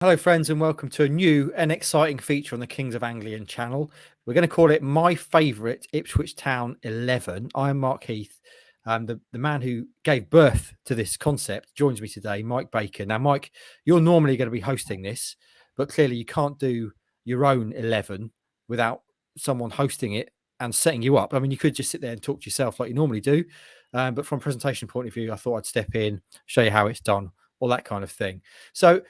Hello, friends, and welcome to a new and exciting feature on the Kings of Anglian channel. We're going to call it My Favourite Ipswich Town 11. I'm Mark Heath. The man who gave birth to this concept joins me today, Mike Bacon. Now, Mike, you're normally going to be hosting this, but clearly you can't do your own 11 without someone hosting it and setting you up. I mean, you could just sit there and talk to yourself like you normally do. But from a presentation point of view, I thought I'd step in, show you how it's done, all that kind of thing. So,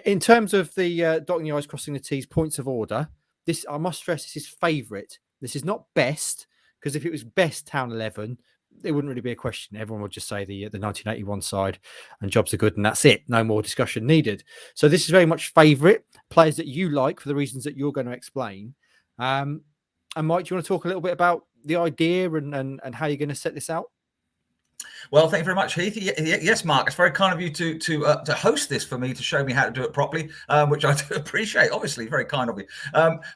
in terms of the dotting the I's, crossing the T's, points of order, this, I must stress, this is favourite. This is not best, because if it was best Town 11, it wouldn't really be a question. Everyone would just say the 1981 side and jobs are good and that's it. No more discussion needed. So this is very much favourite, players that you like for the reasons that you're going to explain. And Mike, do you want to talk a little bit about the idea and how you're going to set this out? Well, thank you very much, Heath. Yes, Mark, it's very kind of you to host this for me, to show me how to do it properly, which I do appreciate. Obviously, very kind of you.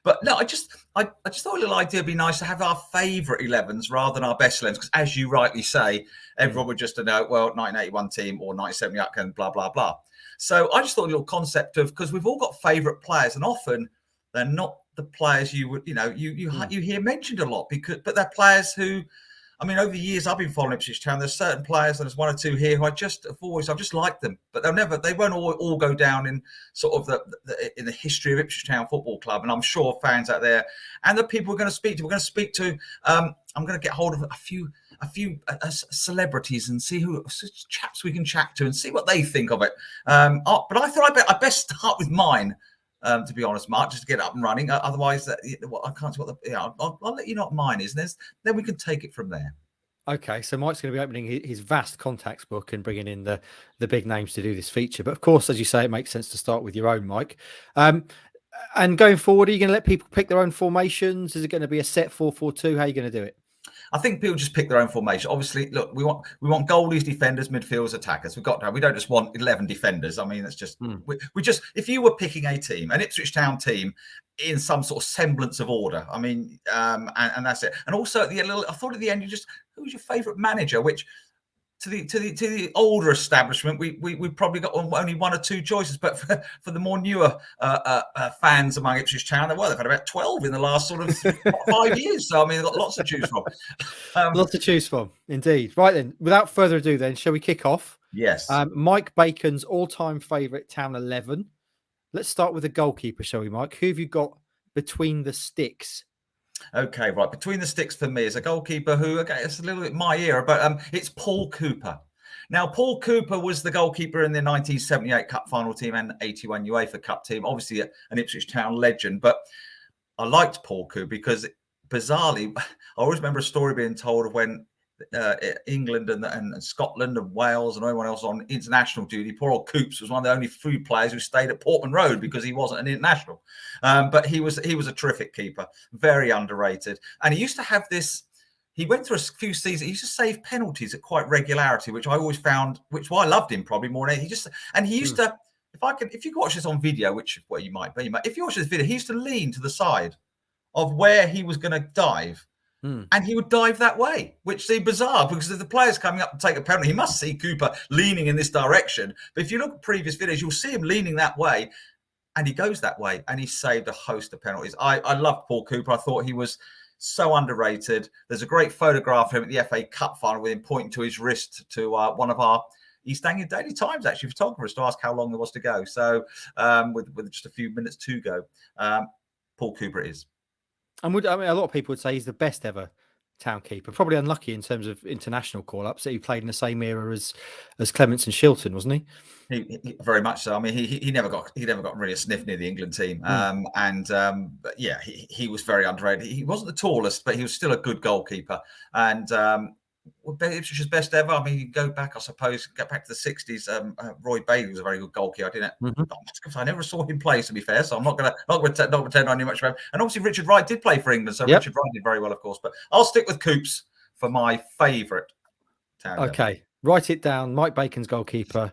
But no, I just thought a little idea would be nice to have our favourite 11s rather than our best 11s, because as you rightly say, everyone would just know, well, 1981 team or 1970 and blah blah blah. So I just thought a little concept of, because we've all got favourite players, and often they're not the players you would you hear mentioned a lot, but they're players who, I mean, over the years I've been following Ipswich Town, there's certain players, and there's one or two here who I've just liked them, but they won't all go down in sort of in the history of Ipswich Town Football Club. And I'm sure fans out there and the people we're going to speak to, I'm going to get hold of a few celebrities and see who chaps we can chat to and see what they think of it. But I thought I'd best start with mine. To be honest, Mark, just to get it up and running. Otherwise, I can't see what I'll let you know what mine is, and then we can take it from there. Okay, so Mike's going to be opening his vast contacts book and bringing in the big names to do this feature. But of course, as you say, it makes sense to start with your own, Mike. And going forward, are you going to let people pick their own formations? Is it going to be a set 4-4-2? How are you going to do it? I think people just pick their own formation. Obviously, look, we want goalies, defenders, midfielders, attackers. We don't just want 11 defenders. I mean, it's just we just, if you were picking a team, an Ipswich Town team, in some sort of semblance of order, I mean, and that's it. And also I thought at the end, who's your favourite manager? Which to the older establishment, we probably got only one or two choices, but for the more newer fans among Ipswich Town, they've had about 12 in the last sort of 5 years. So I mean, they've got lots to choose from. Lots to choose from, indeed. Right then, without further ado, then shall we kick off? Yes. Mike Bacon's all-time favourite Town 11. Let's start with the goalkeeper, shall we, Mike? Who have you got between the sticks? Okay, right. Between the sticks for me is a goalkeeper who, okay, it's a little bit my era, but it's Paul Cooper. Now, Paul Cooper was the goalkeeper in the 1978 Cup final team and 81 UEFA Cup team, obviously an Ipswich Town legend. But I liked Paul Cooper because, bizarrely, I always remember a story being told of when England and Scotland and Wales and everyone else on international duty. Poor old Coops was one of the only few players who stayed at Portman Road because he wasn't an international. But he was a terrific keeper, very underrated. And he used to have this. He went through a few seasons. He used to save penalties at quite regularity, which I always found, why I loved him probably more than he used to. If you watch this on video, which you might be, if you watch this video, he used to lean to the side of where he was going to dive. And he would dive that way, which seemed bizarre because if the player's coming up to take a penalty, he must see Cooper leaning in this direction. But if you look at previous videos, you'll see him leaning that way, and he goes that way, and he saved a host of penalties. I loved Paul Cooper. I thought he was so underrated. There's a great photograph of him at the FA Cup final with him pointing to his wrist to one of our East Anglian Daily Times, actually, photographers, to ask how long there was to go. So with just a few minutes to go, Paul Cooper it is. And a lot of people would say he's the best ever town keeper. Probably unlucky in terms of international call-ups that he played in the same era as Clements and Shilton, wasn't he? He very much so. I mean, he never got really a sniff near the England team. But yeah, he was very underrated. He wasn't the tallest, but he was still a good goalkeeper. And Ipswich's best ever. I mean, you go back, I suppose, get back to the 60s. Roy Bailey was a very good goalkeeper. I never saw him play, to be fair, so I'm not going to pretend I knew much about him. And obviously, Richard Wright did play for England, so Richard Wright did very well, of course. But I'll stick with Coops for my favourite town. Okay, write it down. Mike Bacon's goalkeeper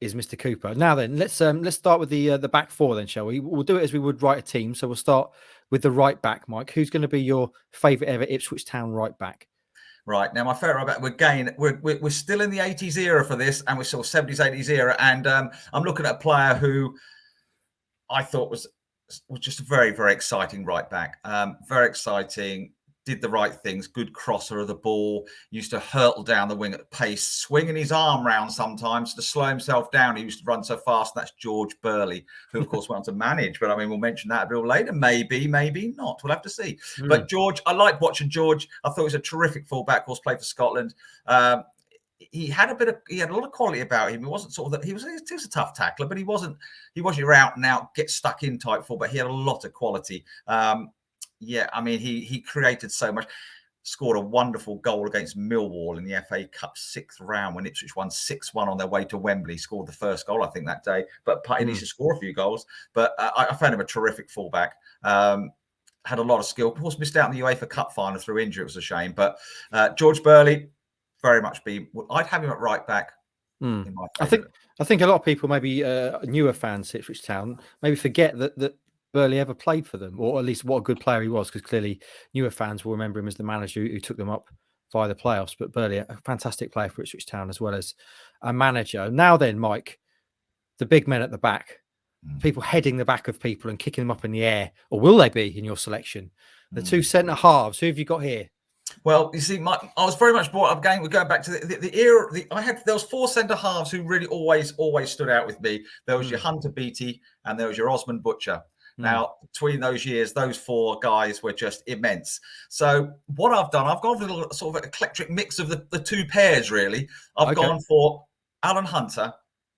is Mr. Cooper. Now then, let's start with the back four then, shall we? We'll do it as we would write a team. So we'll start with the right back, Mike. Who's going to be your favourite ever Ipswich Town right back? Right, now my favourite right back, we're still in the 80s era for this, and we're still 70s, 80s era, and I'm looking at a player who I thought was just a very, very exciting right back. Very exciting. Did the right things. Good crosser of the ball. Used to hurtle down the wing at pace, swinging his arm round sometimes to slow himself down. He used to run so fast. That's George Burley, who of course went on to manage. But I mean, we'll mention that a bit later. Maybe, maybe not. We'll have to see. But George, I liked watching George. I thought he was a terrific fullback. Of course, played for Scotland. He had a lot of quality about him. He wasn't sort of that. He was a tough tackler, but he wasn't your out and out, get stuck in type fullback. He had a lot of quality. Yeah, I mean, he created so much. Scored a wonderful goal against Millwall in the FA Cup 6th round when Ipswich won 6-1 on their way to Wembley. Scored the first goal, I think, that day. But he needs to score a few goals. But I found him a terrific fullback. Had a lot of skill. Of course, missed out in the UEFA Cup final through injury. It was a shame. But George Burley, very much I'd have him at right back. I think a lot of people, maybe newer fans to Ipswich Town, maybe forget that Burley ever played for them, or at least what a good player he was, because clearly newer fans will remember him as the manager who took them up via the playoffs. But Burley, a fantastic player for Ipswich Town as well as a manager. Now then, Mike, the big men at the back, people heading the back of people and kicking them up in the air, or will they be in your selection? The two centre halves. Who have you got here? Well, you see, I was very much brought up again. We're going back to the era. There was 4 centre halves who really always stood out with me. There was your Hunter Beattie and there was your Osmond Butcher. Now, between those years, those 4 guys were just immense. So what I've done, I've gone for a little sort of eclectic mix of the 2 pairs, really. I've gone for Alan Hunter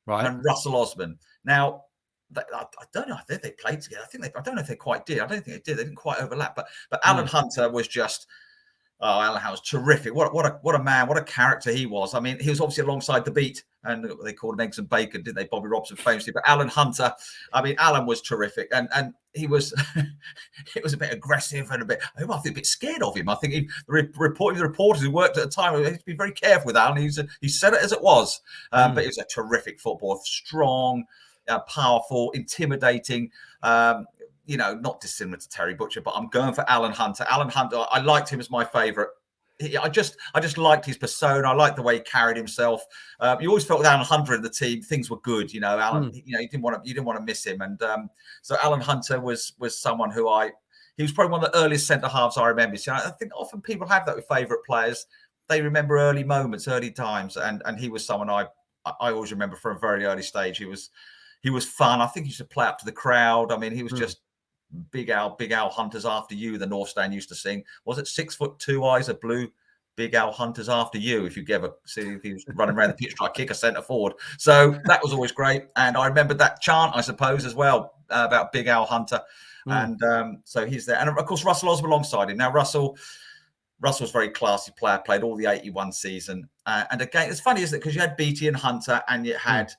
and Russell Osmond. Now, I don't know if they played together. I don't know if they quite did. I don't think they did. They didn't quite overlap. But Alan Hunter was just... Oh, Alan Hunter was terrific. What a man, what a character he was. I mean, he was obviously alongside the beat, and they called him Eggs and Bacon, didn't they? Bobby Robson famously. But Alan Hunter, I mean, Alan was terrific. And he was it was a bit aggressive and I think a bit scared of him. I think the reporters who worked at the time had to be very careful with Alan. He said it as it was. But he was a terrific footballer, strong, powerful, intimidating. Not dissimilar to Terry Butcher, but I'm going for Alan Hunter. Alan Hunter, I liked him as my favourite. I just liked his persona. I liked the way he carried himself. You always felt with Alan Hunter in the team, things were good. Alan, you didn't want to miss him. And so Alan Hunter was someone who he was probably one of the earliest centre halves I remember. So I think often people have that with favourite players. They remember early moments, early times, and he was someone I always remember from a very early stage. He was fun. I think he used to play up to the crowd. I mean, he was just. Big Al Hunter's after you, the North Stand used to sing. Was it 6 foot 2 eyes of blue? Big Al Hunter's after you. If you ever see if he was running around the pitch trying to kick a centre forward. So that was always great. And I remembered that chant, I suppose, as well, about Big Al Hunter. And so he's there. And of course, Russell Osborne alongside him. Now, Russell's a very classy player, played all the 81 season. And again, it's funny, isn't it? Because you had Beattie and Hunter and you had,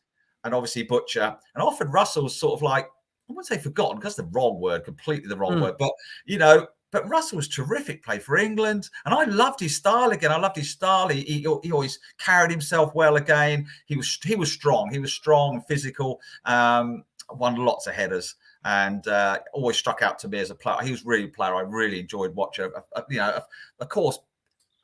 and obviously Butcher. And often Russell's sort of like, I wouldn't say forgotten because that's the wrong word, completely the wrong word. But, but Russell was terrific, played for England. And I loved his style again. I loved his style. He always carried himself well again. He was strong. He was strong, physical, won lots of headers and always struck out to me as a player. He was really a player I really enjoyed watching. Of course,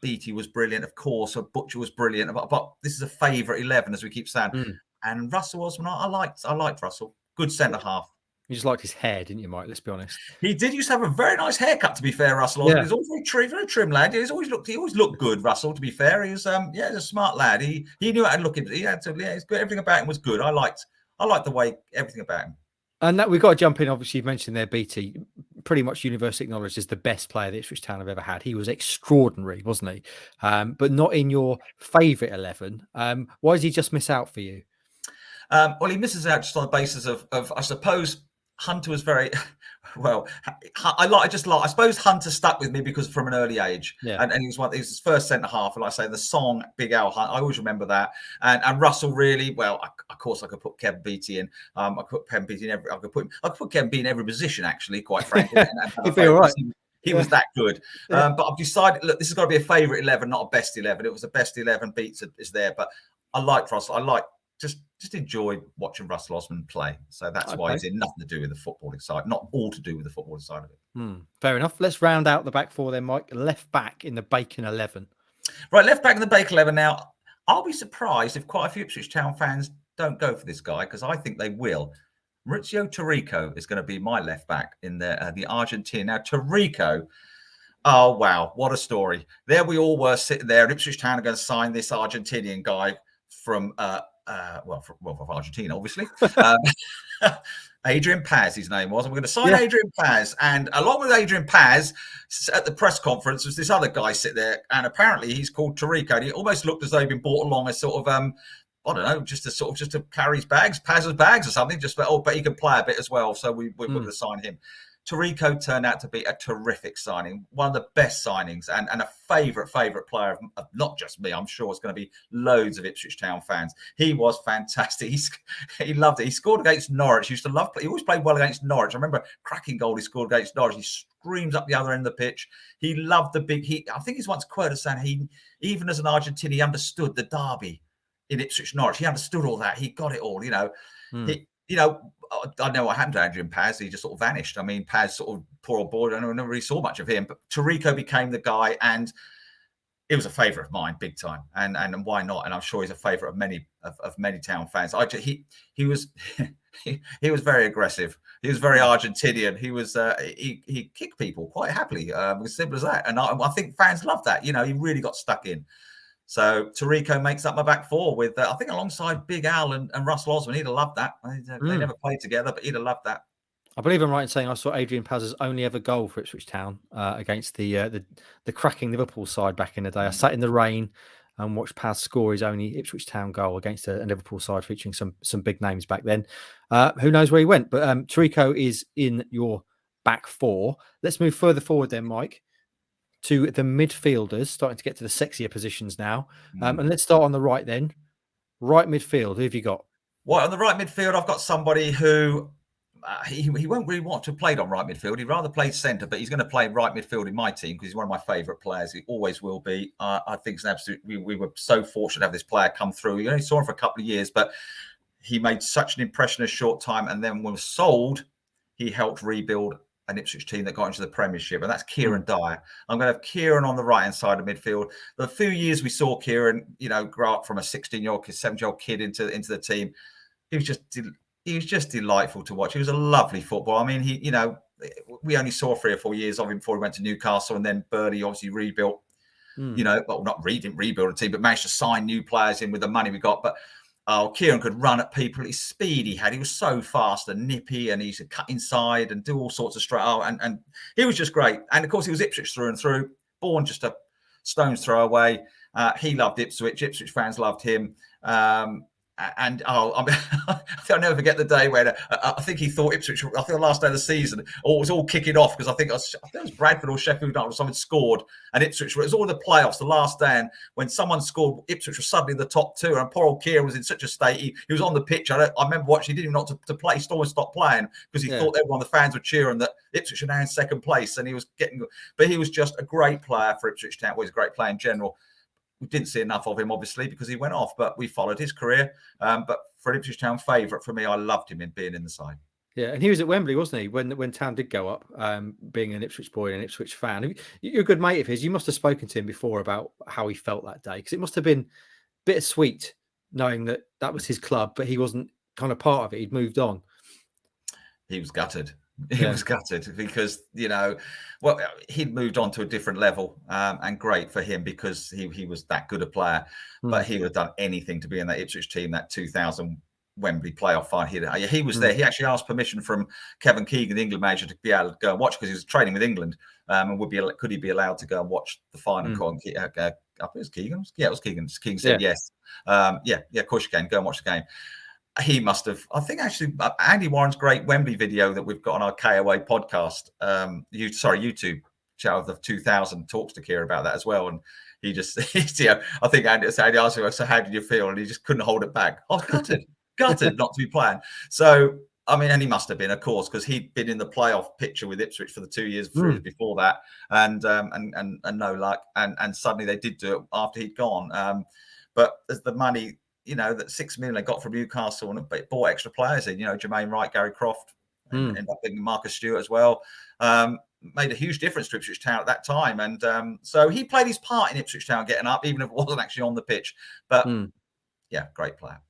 Beattie was brilliant. Of course, Butcher was brilliant. But this is a favourite 11, as we keep saying. And Russell Osborne, I liked Russell. Good centre half. You just liked his hair, didn't you, Mike? Let's be honest. He did used to have a very nice haircut, to be fair, Russell. Yeah. He was always very trim lad. He always looked good, Russell, to be fair. He was he's a smart lad. He knew how to look. It's good. Everything about him was good. I liked the way everything about him. And that we've got to jump in. Obviously, you've mentioned there, Beattie, pretty much universally acknowledged as the best player that Ipswich Town have ever had. He was extraordinary, wasn't he? But not in your favourite 11. Why does he just miss out for you? Well, he misses out just on the basis of I suppose, Hunter was very well. I suppose Hunter stuck with me because from an early age, and he was his first centre half. And like I say, the song Big Al Hunter, I always remember that. And Russell really well. Of course, I could put Kevin Beattie in. I could put Kevin Beattie in every. I could put Kevin Beattie in every position. Actually, quite frankly, he'd be all right. He was that good. But I've decided, look, this has got to be a favourite 11, not a best 11. It was a best 11. Beats is there, but I liked Russell. I like just enjoyed watching Russell Osborne play. So that's why he's in nothing to do with the footballing side, not all to do with the footballing side of it. Fair enough. Let's round out the back four then, Mike. Left back in the Bacon 11. Right, left back in the Bacon 11. Now, I'll be surprised if quite a few Ipswich Town fans don't go for this guy because I think they will. Riccio Torico is going to be my left back in the Argentine. Now, Torico, oh, wow, what a story. There we all were sitting there, and Ipswich Town are going to sign this Argentinian guy from, from Argentina, obviously. Adrian Paz, his name was. And we're going to sign Adrian Paz. And along with Adrian Paz, at the press conference, was this other guy sit there. And apparently he's called Torico. And he almost looked as though he'd been brought along as sort of, I don't know, just to carry his bags, Paz's bags or something. But he can play a bit as well. So we're going to sign him. Torico turned out to be a terrific signing, one of the best signings, and a favourite player of not just me. I'm sure it's going to be loads of Ipswich Town fans. He was fantastic. He loved it. He scored against Norwich. He used to love. He always played well against Norwich. I remember cracking goal he scored against Norwich. He screams up the other end of the pitch. He loved the big. I think he's once quoted saying he, even as an Argentine, he understood the derby in Ipswich Norwich. He understood all that. He got it all. I know what happened to Adrian Paz. He just sort of vanished. I mean, Paz sort of poor old boy. I never really saw much of him. But Torico became the guy, and it was a favourite of mine, big time. And why not? And I'm sure he's a favourite of many Town fans. He was he was very aggressive. He was very Argentinian. He was he kicked people quite happily. As simple as that. And I think fans love that. He really got stuck in. So Torico makes up my back four with, I think, alongside Big Al and Russell Osman. He'd have loved that. They never played together, but he'd have loved that. I believe I'm right in saying I saw Adrian Paz's only ever goal for Ipswich Town against the cracking Liverpool side back in the day. I sat in the rain and watched Paz score his only Ipswich Town goal against a Liverpool side featuring some big names back then. Who knows where he went? But Torico is in your back four. Let's move further forward then, Mike, to the midfielders, starting to get to the sexier positions now. And let's start on the right then. Right midfield, who have you got? Well, on the right midfield, I've got somebody who he won't really want to have played on right midfield. He'd rather play centre, but he's going to play right midfield in my team because he's one of my favourite players. He always will be. I think it's an absolute. We were so fortunate to have this player come through. We only saw him for a couple of years, but he made such an impression in a short time. And then when sold, he helped rebuild an Ipswich team that got into the Premiership, and that's Kieran Dyer. I'm going to have Kieran on the right-hand side of midfield. The few years we saw Kieran, grow up from a 16-year-old, 17-year-old kid into the team, he was just delightful to watch. He was a lovely footballer. I mean, we only saw 3 or 4 years of him before he went to Newcastle, and then Burnley obviously rebuilt. Didn't rebuild a team, but managed to sign new players in with the money we got. But Kieran could run at people. His speed he had. He was so fast and nippy, and he used to cut inside and do all sorts of straight. And he was just great. And of course, he was Ipswich through and through. Born just a stone's throw away. He loved Ipswich. Ipswich fans loved him. I'll never forget the day when I think he thought Ipswich. I think the last day of the season, it was all kicking off because I think it was Bradford or Sheffield United or someone scored, and Ipswich. It was all the playoffs, the last day, and when someone scored, Ipswich was suddenly the top 2, and poor old Kieran was in such a state. He was on the pitch. I remember watching. He didn't even know to play. He almost stopped playing because he thought everyone, the fans, were cheering that Ipswich are now in second place, and he was getting. But he was just a great player for Ipswich Town. Well, he's a great player in general. We didn't see enough of him, obviously, because he went off, but we followed his career. But for an Ipswich Town favourite, for me, I loved him in being in the side. Yeah, and he was at Wembley, wasn't he, when Town did go up, being an Ipswich boy and an Ipswich fan. You're a good mate of his. You must have spoken to him before about how he felt that day, because it must have been bittersweet knowing that was his club, but he wasn't kind of part of it. He'd moved on. He was gutted. He was gutted because, he'd moved on to a different level, and great for him because he was that good a player. But he would have done anything to be in that Ipswich team, that 2000 Wembley playoff final. He was there. He actually asked permission from Kevin Keegan, the England manager, to be able to go and watch because he was training with England. And could he be allowed to go and watch the final? I think it was Keegan. Yeah, it was Keegan. Keegan said yes. Of course you can go and watch the game. He must have. I think actually Andy Warren's great Wembley video that we've got on our KOA podcast, YouTube channel of the 2000 talks to Kieran about that as well. And he just, I think Andy asked him, so how did you feel? And he just couldn't hold it back. I was gutted not to be playing. So, I mean, and he must have been, of course, because he'd been in the playoff picture with Ipswich for the 2 years before that, and no luck. And suddenly they did do it after he'd gone. But as the money, that 6 million they got from Newcastle and bought extra players in, Jermaine Wright, Gary Croft, and ended up being Marcus Stewart as well. Made a huge difference to Ipswich Town at that time. And so he played his part in Ipswich Town getting up, even if it wasn't actually on the pitch. But great player.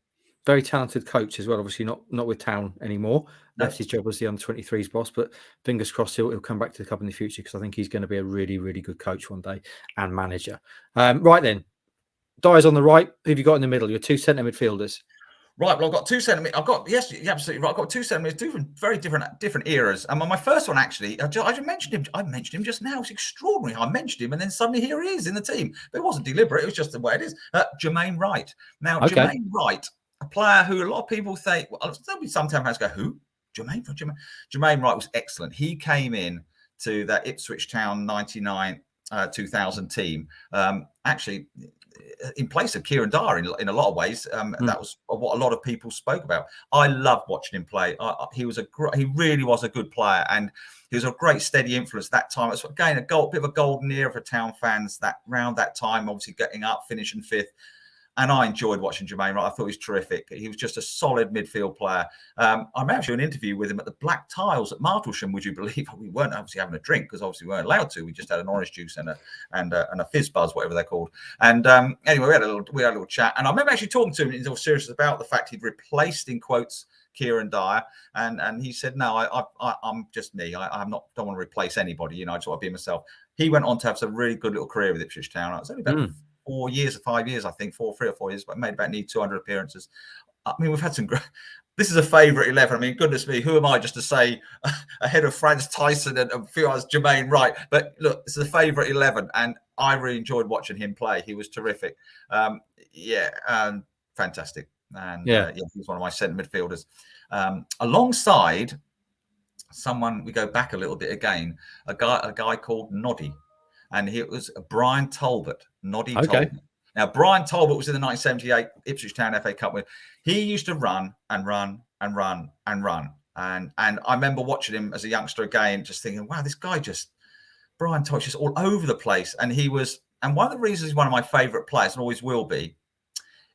Very talented coach as well. Obviously, not with Town anymore. No. Left his job as the under-23s boss, but fingers crossed he'll come back to the club in the future, because I think he's going to be a really, really good coach one day and manager. Right then, Dyer's on the right. Who have you got in the middle? Your two centre midfielders. Right, well, I've got 2 centimeters. Yes, you're absolutely right. I've got 2 centimeters, very different eras. And my first one, actually, I mentioned him. I mentioned him just now. It's extraordinary. I mentioned him, and then suddenly here he is in the team. But it wasn't deliberate. It was just the way it is. Jermaine Wright. Now, Okay. Jermaine Wright, a player who a lot of people think, well, sometimes go, who? Jermaine Wright was excellent. He came in to that Ipswich Town 99 2000 team. Actually, in place of Kieran Doherty in a lot of ways. That was what a lot of people spoke about. I loved watching him play. He really was a good player, and he was a great steady influence that time. It's again bit of a golden era for Town fans that round that time, obviously getting up, finishing 5th. And I enjoyed watching Jermaine Wright. I thought he was terrific. He was just a solid midfield player. I remember an interview with him at the Black Tiles at Martlesham. Would you believe we weren't obviously having a drink, because obviously we weren't allowed to. We just had an orange juice and a fizz buzz, whatever they're called. And anyway, we had a little chat. And I remember actually talking to him in all seriousness about the fact he'd replaced, in quotes, Kieran Dyer, and he said, "No, I'm just me. Don't want to replace anybody. I just want to be myself." He went on to have some really good little career with Ipswich Town. It was only about 4 years or 5 years, I think, 3 or 4 years, but made about 200 appearances. I mean, we've had some great. This is a favourite 11. I mean, goodness me, who am I just to say ahead of Franz Tyson and a few others, Jermaine Wright? But look, this is a favourite 11, and I really enjoyed watching him play. He was terrific. Fantastic. And he's one of my centre midfielders. Alongside someone, we go back a little bit again, a guy called Noddy. And it was Brian Talbot, Noddy Talbot. Now, Brian Talbot was in the 1978 Ipswich Town FA Cup win. He used to run and run and run and run. And I remember watching him as a youngster again, just thinking, wow, this guy Brian Talbot, just all over the place. And one of the reasons he's one of my favourite players, and always will be,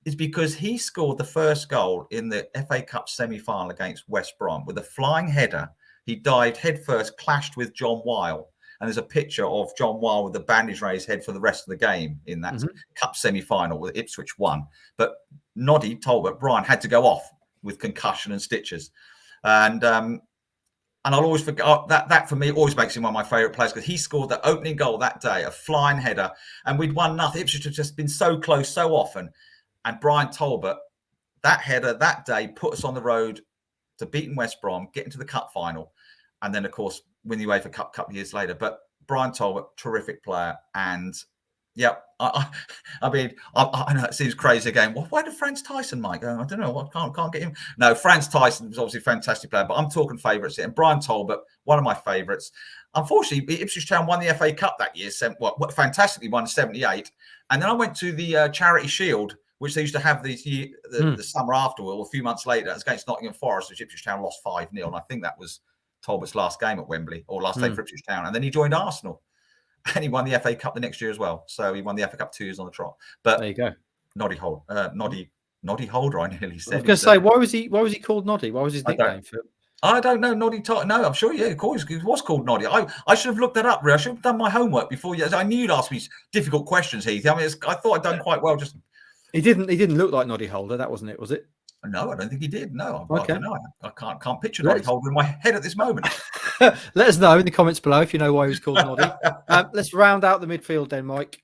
is because he scored the first goal in the FA Cup semi-final against West Brom with a flying header. He dived headfirst, clashed with John Weil. And there's a picture of John Weil with the bandage raised head for the rest of the game in that cup semi-final with Ipswich won. But Noddy Talbot, Brian, had to go off with concussion and stitches. And I'll always forget that for me always makes him one of my favourite players, because he scored the opening goal that day, a flying header, and we'd won nothing. Ipswich had just been so close so often. And Brian Talbot, that header that day, put us on the road to beating West Brom, get into the cup final, and then, of course, win the UEFA Cup a couple of years later. But Brian Talbot, terrific player. And, I mean, I know it seems crazy again. Well, why did Franz Tyson, Mike? I don't know. I can't get him. No, Franz Tyson was obviously a fantastic player, but I'm talking favourites here. And Brian Talbot, one of my favourites. Unfortunately, Ipswich Town won the FA Cup that year. Fantastically won 78. And then I went to the Charity Shield, which they used to have the summer afterward, or a few months later. It was against Nottingham Forest, which Ipswich Town lost 5-0. And I think that was Talbot's last game at Wembley, or last day for Ipswich Town. And then he joined Arsenal, and he won the FA Cup the next year as well. So he won the FA Cup 2 years on the trot. But there you go. Noddy Holder, I nearly said. I was going to say, why was he called Noddy? Why was his nickname? I don't know. Noddy Talbot. No, I'm sure. Yeah, of course, it was called Noddy. I should have looked that up. Really. I should have done my homework before. I knew you'd ask me difficult questions, Heath. I mean, I thought I'd done quite well. Just he didn't look like Noddy Holder. That wasn't it, was it? No, I don't think he did. No, okay. I don't know. I can't picture Noddy Holder in my head at this moment. Let us know in the comments below if you know why he was called Noddy. Let's round out the midfield then, Mike.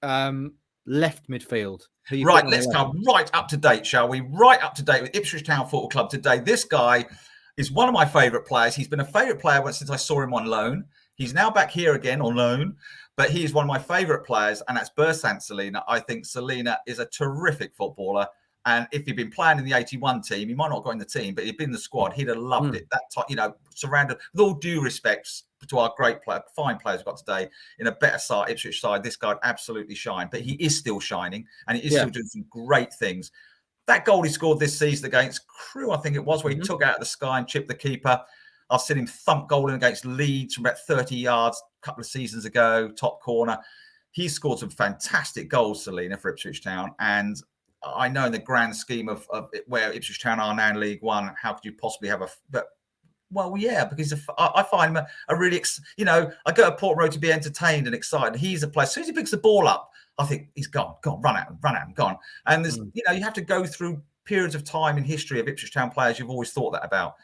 Left midfield. Right, let's go right up to date, shall we? Right up to date with Ipswich Town Football Club today. This guy is one of my favourite players. He's been a favourite player since I saw him on loan. He's now back here again on loan, but he is one of my favourite players, and that's Bersant Selena. I think Selena is a terrific footballer. And if he'd been playing in the 81 team, he might not have got in the team, but he'd been in the squad. He'd have loved it. That time, surrounded with all due respects to our great player, fine players we've got today, in a better side, Ipswich side, this guy would absolutely shine. But he is still shining, and he is still doing some great things. That goal he scored this season against Crewe, I think it was, where he took out of the sky and chipped the keeper. I've seen him thump goal in against Leeds from about 30 yards a couple of seasons ago, top corner. He's scored some fantastic goals, Selena, for Ipswich Town. And I know in the grand scheme of where Ipswich Town are now in League One, how could you possibly have because I find him a really, I go to Port Road to be entertained and excited. He's a player. As soon as he picks the ball up, I think he's gone, run at him, gone. And there's, you have to go through periods of time in history of Ipswich Town players you've always thought that about.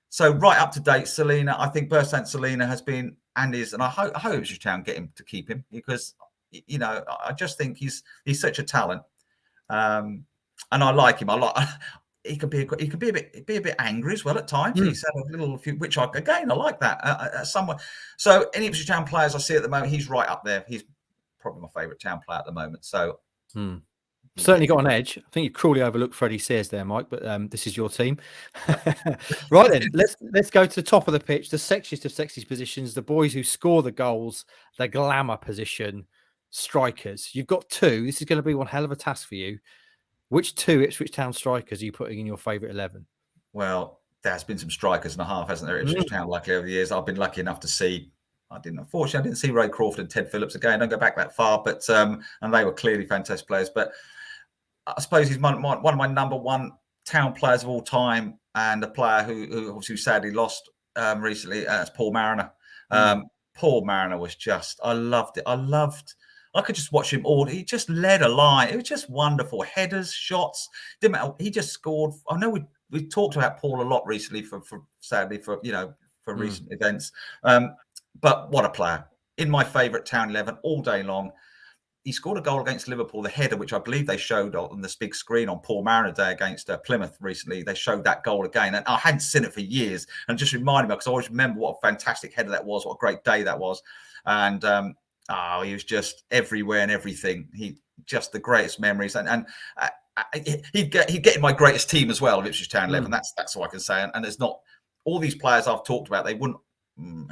So right up to date, Selena, I think Bertrand Selena has been and is, and I hope Ipswich Town get him to keep him, because I just think he's such a talent, and I like him. I like. He could be a bit angry as well at times. He's had a little few, which I like that somewhere. So any Ipswich Town players I see at the moment, he's right up there. He's probably my favourite Town player at the moment. So. Certainly got an edge. I think you cruelly overlooked Freddie Sears there, Mike, but this is your team. Right then, let's go to the top of the pitch, the sexiest of sexiest positions, the boys who score the goals, the glamour position, strikers. You've got two. This is going to be one hell of a task for you. Which two Ipswich Town strikers are you putting in your favourite 11? Well, there's been some strikers and a half, hasn't there, Ipswich Town, luckily, over the years. I've been lucky enough to see. Unfortunately, I didn't see Ray Crawford and Ted Phillips again. I don't go back that far, but and they were clearly fantastic players. But I suppose he's one of my number one Town players of all time, and a player who obviously sadly lost recently. That's Paul Mariner. Paul Mariner was just, I loved it. I could just watch him all. He just led a line. It was just wonderful. Headers, shots. Didn't matter. He just scored. I know we talked about Paul a lot recently for recent events. But what a player. In my favourite Town 11 all day long. He scored a goal against Liverpool, the header, which I believe they showed on this big screen on Paul Mariner Day against Plymouth recently. They showed that goal again. And I hadn't seen it for years. And just reminded me, because I always remember what a fantastic header that was, what a great day that was. And he was just everywhere and everything. He just the greatest memories. And he'd get in my greatest team as well, Ipswich Town 11. That's all I can say. And there's not all these players I've talked about. They wouldn't.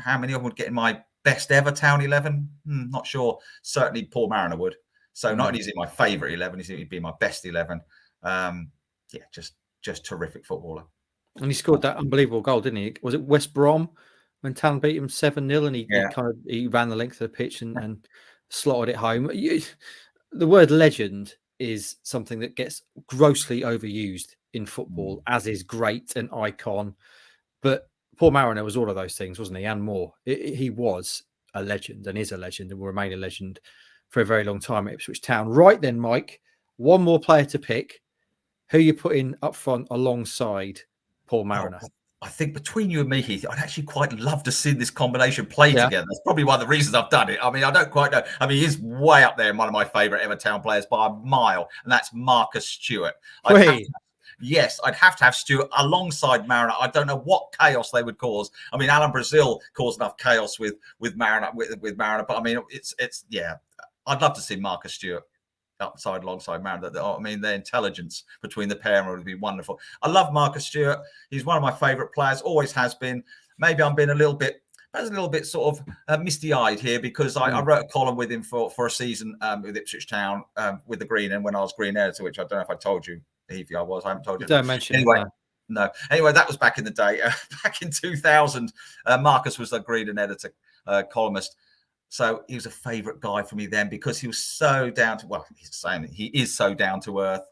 How many of them would get in my best ever Town 11? Not sure. Certainly Paul Mariner would. So not only is he my favourite 11, he'd be my best 11. Just terrific footballer. And he scored that unbelievable goal, didn't he? Was it West Brom when Town beat him 7-0, and he ran the length of the pitch and slotted it home? The word legend is something that gets grossly overused in football, as is great and icon. But Paul Mariner was all of those things, wasn't he? And more. He was a legend and is a legend and will remain a legend for a very long time at Ipswich Town. Right then, Mike, one more player to pick. Who you put in up front alongside Paul Mariner? I think between you and me, Heath, I'd actually quite love to see this combination play together. That's probably one of the reasons I've done it. I mean, I don't quite know. I mean, he's way up there in one of my favourite ever Town players by a mile, and that's Marcus Stewart. Yes, I'd have to have Stewart alongside Mariner. I don't know what chaos they would cause. I mean, Alan Brazil caused enough chaos with Mariner, with Mariner. But I mean, it's I'd love to see Marcus Stewart alongside Mariner. I mean, their intelligence between the pair would be wonderful. I love Marcus Stewart. He's one of my favourite players. Always has been. Maybe I'm being a little bit sort of misty-eyed here, because I wrote a column with him for a season with Ipswich Town with the Green, and when I was Green editor, which I don't know if I told you. Heath, I haven't told you. Don't mention anyway. It, no. Anyway, that was back in the day. Back in 2000, Marcus was the Green and editor, columnist. So he was a favourite guy for me then, because he was so down to. Well, he's saying he is so down to earth.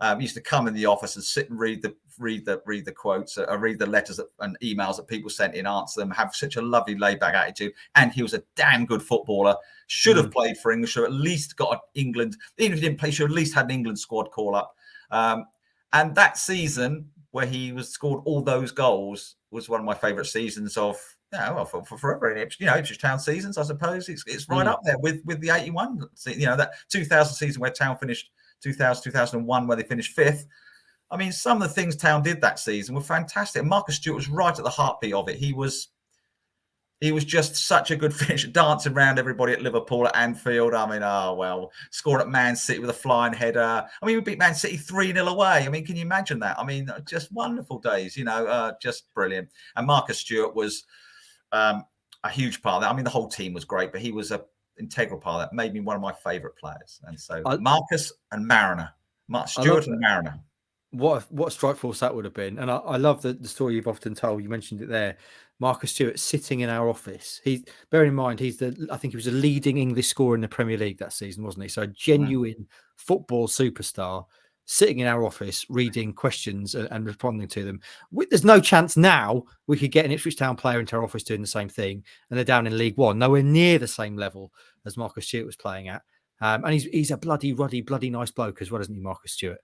He used to come in the office and sit and read the quotes, read the letters and emails that people sent in, answer them. Have such a lovely laid back attitude, and he was a damn good footballer. Should have played for England. Should have at least got England. Even if he didn't play, should have at least had an England squad call up. And that season where he scored all those goals was one of my favourite seasons of for forever in Ipswich Town seasons. I suppose it's right up there with the 81. That 2000 season where Town finished 2001 where they finished fifth. I mean, some of the things Town did that season were fantastic. Marcus Stewart was right at the heartbeat of it. He was just such a good finisher, dancing around everybody at Liverpool, at Anfield. I mean, scoring at Man City with a flying header. I mean, we beat Man City 3-0 away. I mean, can you imagine that? I mean, just wonderful days, just brilliant. And Marcus Stewart was a huge part of that. I mean, the whole team was great, but he was an integral part of that. Made me one of my favourite players. And so Marcus and Mariner. Stewart and Mariner. What a strike force that would have been. And I love the story you've often told. You mentioned it there. Marcus Stewart sitting in our office. Bear in mind, I think he was a leading English scorer in the Premier League that season, wasn't he? So a genuine football superstar sitting in our office, reading questions and responding to them. There's no chance now we could get an Ipswich Town player into our office doing the same thing, and they're down in League One, nowhere near the same level as Marcus Stewart was playing at. And he's a bloody nice bloke as well, isn't he, Marcus Stewart?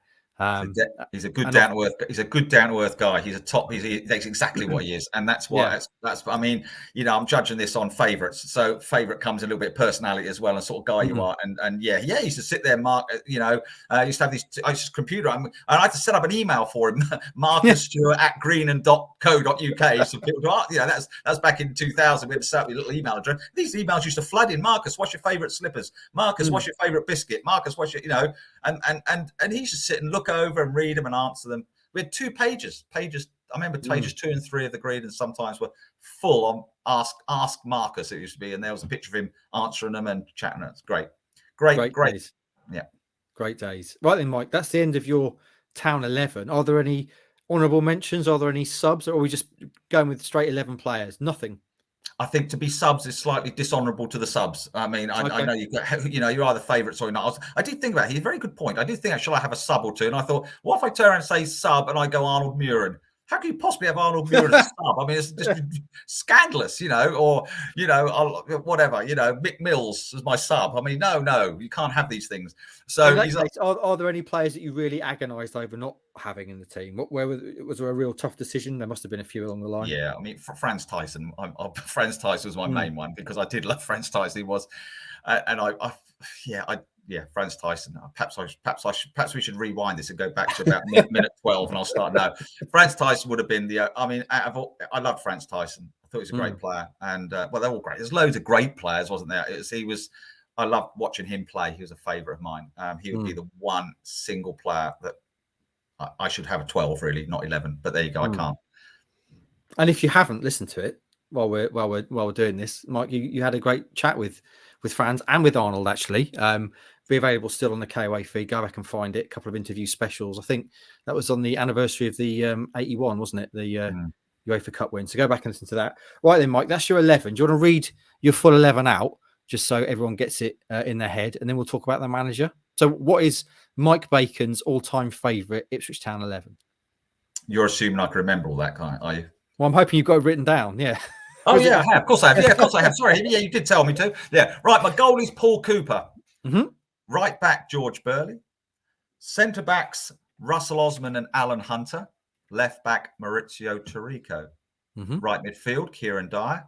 He's a good And down to earth. He's a good down to earth guy. He's a top. That's exactly what he is, and that's why. yeah. That's. I mean, I'm judging this on favourites. So favourite comes a little bit of personality as well, and sort of guy you are. And yeah. He used to sit there, Mark. I used to have these. I used to computer. And I had to set up an email for him, Marcus Stewart at greenand.co.uk. So people go, that's back in 2000. We had to set up a little email address. These emails used to flood in. Marcus, what's your favourite slippers? Marcus, what's your favourite biscuit? Marcus, what's your and he used to sit and look over and read them and answer them. We had 2 pages. I remember pages 2 and 3 of the Green, and sometimes were full on ask Marcus. It used to be, and there was a picture of him answering them and chatting. It's great. Days. Yeah, great days. Right then, Mike. That's the end of your Town 11. Are there any honourable mentions? Are there any subs, or are we just going with straight 11 players? Nothing. I think to be subs is slightly dishonourable to the subs. I mean, I know you're either favourites or not. I did think about it. He's a very good point. I did think, shall I have a sub or two? And I thought, what if I turn around and say sub and I go Arnold Muren? How can you possibly have Arnold Muren as a sub? I mean, it's just scandalous, or whatever, Mick Mills as my sub. I mean, no, you can't have these things. So, are there any players that you really agonised over not having in the team? Was there a real tough decision? There must have been a few along the line. Yeah, I mean, Franz Tyson. Franz Tyson was my main one because I did love Franz Tyson. He was, Franz Tyson. Perhaps we should rewind this and go back to about minute 12, and I'll start now. Franz Tyson would have been I love Franz Tyson. I thought he was a great player, and they're all great. There's loads of great players, wasn't there? I loved watching him play. He was a favourite of mine. He would be the one single player that I should have a 12, really, not 11. But there you go. I can't. And if you haven't listened to it while we're doing this, Mike, you had a great chat with Franz and with Arnold, actually. Be available still on the KOA feed. Go back and find it. A couple of interview specials. I think that was on the anniversary of the 81, wasn't it? The UEFA Cup win. So go back and listen to that. Right then, Mike, that's your 11. Do you want to read your full 11 out, just so everyone gets it in their head, and then we'll talk about the manager? So what is Mike Bacon's all-time favourite Ipswich Town 11? You're assuming I can remember all that, are you? Well, I'm hoping you've got it written down. Yeah. Oh, yeah, I have. Of course I have. Yeah, of course I have. Sorry. Yeah, you did tell me to. Yeah. Right. My goal is Paul Cooper. Right back, George Burley. Centre backs, Russell Osman and Alan Hunter. Left back, Riccio Torico. Right midfield, Kieran Dyer.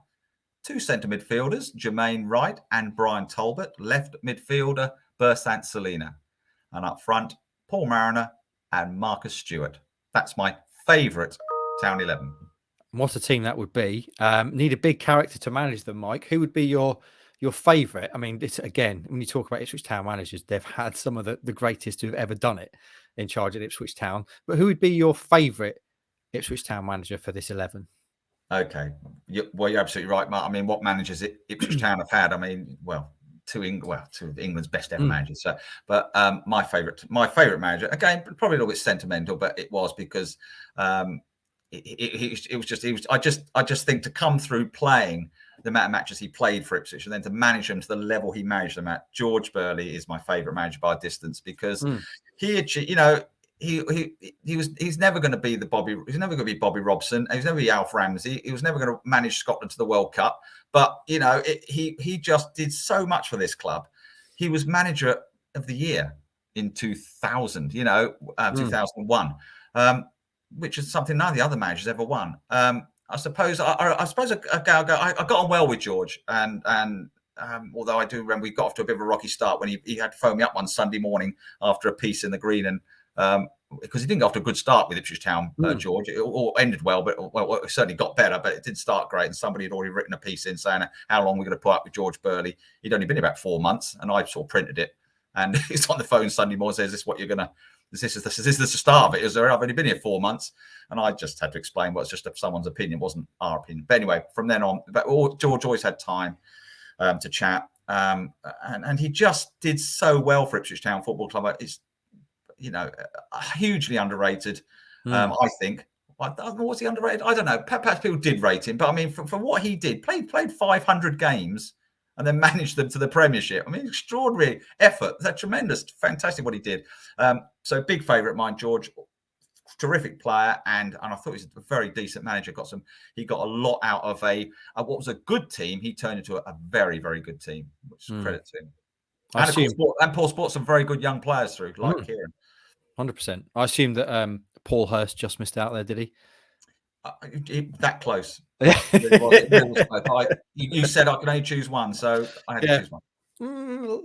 2 centre midfielders, Jermaine Wright and Brian Talbot. Left midfielder, Bersant Selena. And up front, Paul Mariner and Marcus Stewart. That's my favourite Town 11. What a team that would be. Need a big character to manage them, Mike. Who would be your favourite? I mean, it's, again, when you talk about Ipswich Town managers, they've had some of the greatest who've ever done it in charge at Ipswich Town. But who would be your favourite Ipswich Town manager for this 11? Okay. Well, you're absolutely right, Mark. I mean, what managers Ipswich Town have had? I mean, two of England's best ever managers. So, but my favourite manager, again, probably a little bit sentimental, but it was because I just think to come through playing the amount of matches he played for Ipswich and then to manage them to the level he managed them at, George Burley is my favourite manager by a distance because he's never going to be he's never going to be Bobby Robson. He's never going to be Alf Ramsey. He was never going to manage Scotland to the World Cup. But, he just did so much for this club. He was manager of the year in 2000, 2001, which is something none of the other managers ever won. I suppose I got on well with George, and although I do remember we got off to a bit of a rocky start when he had to phone me up one Sunday morning after a piece in the Green, and because he didn't go off to a good start with Ipswich Town, George. It all ended well, but it certainly got better, but it didn't start great. And somebody had already written a piece in saying how long we're going to put up with George Burley. He'd only been here about 4 months, and I sort of printed it. And he's on the phone Sunday morning, says, "Is this what you're going to? Is this the start of it? Is there? I've only been here 4 months," and I just had to explain, well, it's just someone's opinion, wasn't our opinion. But anyway, from then on, George always had time to chat, and he just did so well for Ipswich Town Football Club. It's hugely underrated, I think. Was he underrated? I don't know. Perhaps people did rate him, but I mean, for what he did, played 500 games. And then managed them to the Premiership. I mean, extraordinary effort. That's tremendous, fantastic what he did. So big favourite of mine, George, terrific player, and I thought he was a very decent manager. He got a lot out of what was a good team. He turned into a very, very good team, which is credit to him. And of course, Paul Sport's some very good young players through, like Kieran. 100%. I assume that Paul Hurst just missed out there, did he? That close. You said I could only choose one, so I had to choose one.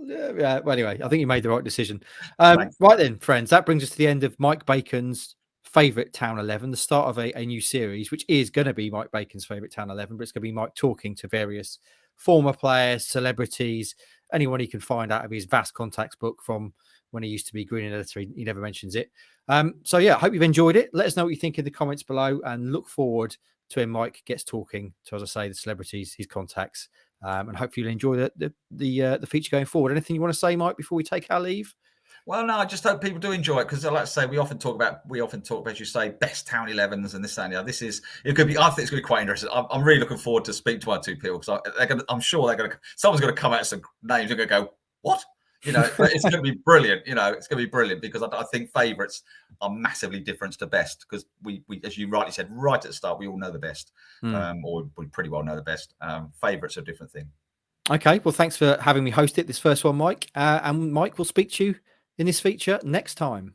Yeah. Well, anyway, I think you made the right decision. Right then, friends, that brings us to the end of Mike Bacon's Favourite Town 11, the start of a new series, which is going to be Mike Bacon's Favourite Town 11, but it's going to be Mike talking to various former players, celebrities, anyone he can find out of his vast contacts book from when he used to be Green Editor. He never mentions it. So yeah, I hope you've enjoyed it. Let us know what you think in the comments below, and look forward to when Mike gets talking to, as I say, the celebrities, his contacts, and hopefully you'll enjoy the feature going forward. Anything you want to say, Mike, before we take our leave? Well, no, I just hope people do enjoy it, because I like to say we often talk about, as you say, best town 11s and this and that. This is, it could be, I think it's going to be quite interesting. I'm really looking forward to speak to one or two people, because I'm sure they're going to, someone's going to come out with some names and going to go, what? You know, it's going to be brilliant. You know, it's going to be brilliant, because I think favourites are massively different to best, because we, as you rightly said right at the start, we all know the best, or we pretty well know the best. Favourites are a different thing. Okay, well, thanks for having me host it, this first one, Mike. And Mike, we'll speak to you in this feature next time.